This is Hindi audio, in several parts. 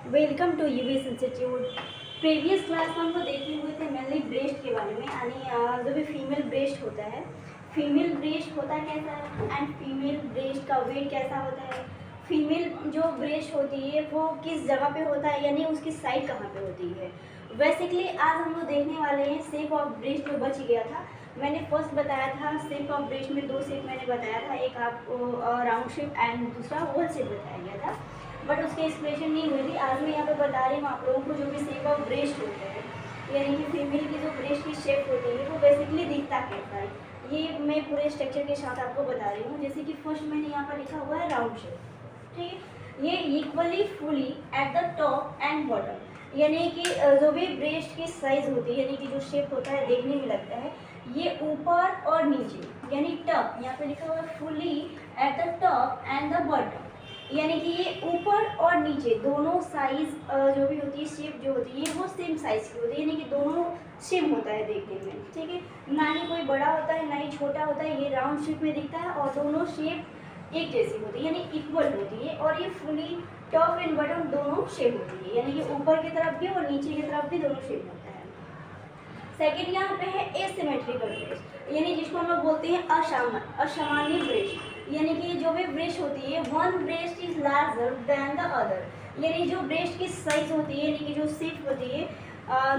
Welcome to UVS institute. Previous class में हम लोग देखे हुए थे मेनली ब्रेस्ट के बारे में, यानी जो भी फीमेल ब्रेस्ट होता है, फीमेल ब्रेस्ट होता कैसा है एंड फीमेल ब्रेस्ट का वेट कैसा होता है, फीमेल जो ब्रेस्ट होती है वो किस जगह पे होता है, यानी उसकी साइड कहाँ पे होती है। बेसिकली आज हम लोग देखने वाले हैं शेप ऑफ ब्रेस्ट जो बच गया था। मैंने फर्स्ट बताया था शेप ऑफ ब्रेस्ट में दो शेप मैंने बताया था, एक आपको राउंड शेप एंड दूसरा ओवल शेप बताया गया था, बट उसकी एक्सप्लेनेशन नहीं हुई थी। आज मैं यहाँ पे बता रही हूँ आप लोगों को जो भी शेप ऑफ ब्रेस्ट होता है, यानी कि फीमेल की जो ब्रेस्ट की शेप होती है वो बेसिकली दिखता कैसा है, ये मैं पूरे स्ट्रक्चर के साथ आपको बता रही हूँ। जैसे कि फर्स्ट मैंने यहाँ पर लिखा हुआ है राउंड शेप, ठीक है। ये equally fully at the top and bottom, यानी कि जो भी ब्रेस्ट की साइज होती है, यानी कि जो शेप होता है देखने में लगता है ये ऊपर और नीचे, यानी टॉप यहाँ पे लिखा हुआ है fully at the top and the bottom, यानी कि ये ऊपर और नीचे दोनों साइज जो भी होती है शेप जो होती है वो सेम साइज की होती है, यानी कि दोनों सेम होता है देखने में, ठीक है। ना ही कोई बड़ा होता है ना ही छोटा होता है, ये राउंड शेप में दिखता है और दोनों शेप एक जैसी होती है, यानी इक्वल होती है। और ये फुली टॉप एंड बॉटम दोनों शेप होती है, यानी कि ऊपर की तरफ भी और नीचे की तरफ भी दोनों शेप होता है। सेकेंड यहाँ पे है एसिमेट्रिकल ब्रेस्ट, यानी जिसको हम लोग बोलते हैं असामान्य ब्रेस्ट, यानी कि जो भी ब्रेस्ट होती है one breast is larger than the other, यानी जो ब्रेस्ट की साइज होती है, यानी कि जो शेप होती है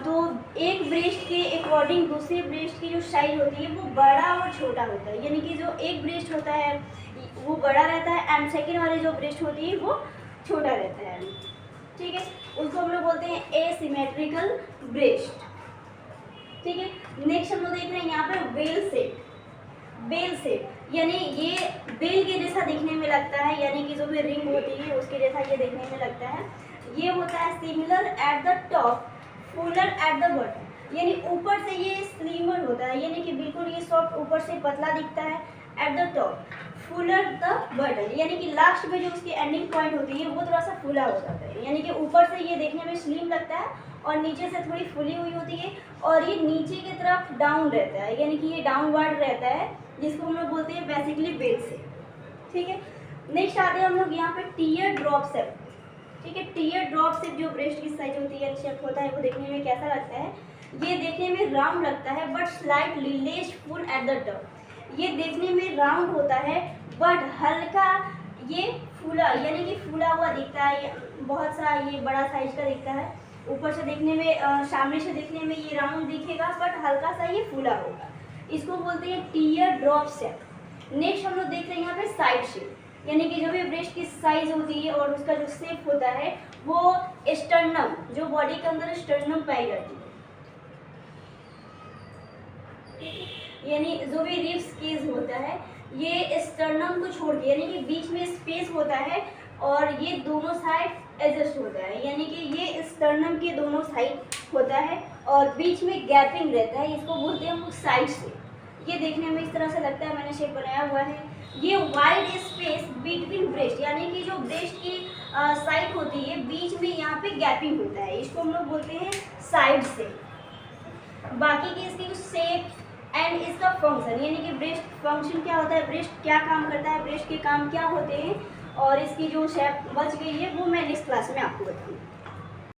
तो एक ब्रेस्ट के अकॉर्डिंग दूसरे ब्रेस्ट की जो साइज होती है वो बड़ा और छोटा होता है, यानी कि जो एक ब्रेस्ट होता है वो बड़ा रहता है एंड सेकेंड वाली जो ब्रेस्ट होती है वो छोटा रहता है, ठीक है। उसको हम लोग बोलते हैं एसिमेट्रिकल ब्रेस्ट, ठीक है। नेक्स्ट हम लोग देख रहे हैं यहाँ पे बेल शेप। बेल शेप यानी ये बेल के जैसा दिखने में लगता है, यानी कि जो भी रिंग होती है उसके जैसा ये देखने में लगता है। ये होता है similar at the top Fuller at the bottom, यानी ऊपर से ये स्लिमर होता है, यानी कि बिल्कुल ये सॉफ्ट ऊपर से पतला दिखता है at the top Fuller the bottom, यानी कि लास्ट में जो उसकी एंडिंग पॉइंट होती है वो थोड़ा सा फुला हो जाता है, यानी कि ऊपर से ये देखने में स्लिम लगता है और नीचे से थोड़ी फुली हुई होती है और ये नीचे की तरफ डाउन रहता है, यानी कि ये डाउनवर्ड रहता है, जिसको हम लोग बोलते हैं बेसिकली बेल से, ठीक है। नेक्स्ट आते हैं हम लोग यहाँ पे टीयर ड्रॉप शेप, ठीक है। टीयर ड्रॉप शेप जो ब्रेस्ट की साइज होती है शेप होता है वो देखने में कैसा लगता है, ये देखने में राउंड लगता है but slightly less full at the top, ये देखने में राउंड होता है बट हल्का ये फूला, यानी कि फूला हुआ दिखता है, बहुत सा ये बड़ा साइज का दिखता है। ऊपर से देखने में सामने से देखने में ये राउंड दिखेगा बट हल्का सा ये फूला होगा, इसको बोलते हैं टीयर ड्रॉप शेप। नेक्स्ट हम लोग देख रहे हैं यहाँ पे साइड शेप, यानी कि जो भी ब्रेस्ट की साइज होती है और उसका जो शेप होता है वो स्टर्नम, जो बॉडी के अंदर स्टर्नम पाई जाती है, यानी जो भी रिब्स केज होता है ये स्टर्नम को छोड़ के, यानी कि बीच में स्पेस होता है और ये दोनों साइड एडजस्ट होता है, यानी कि ये स्टर्नम के दोनों साइड होता है और बीच में गैपिंग रहता है, इसको बोलते हैं हम लोग साइड से। ये देखने में इस तरह से लगता है, मैंने शेप बनाया हुआ है। ये वाइड स्पेस बिटवीन ब्रेस्ट, यानी कि जो ब्रेस्ट की साइड होती है बीच में यहाँ पे गैपिंग होता है, इसको हम लोग बोलते हैं साइड से। बाकी की इसकी शेप एंड इसका फंक्शन, यानी कि ब्रेस्ट फंक्शन क्या होता है, ब्रेस्ट क्या काम करता है, ब्रेस्ट के काम क्या होते हैं और इसकी जो शेप बच गई है वो मैं नेक्स्ट क्लास में आपको बताऊँगी।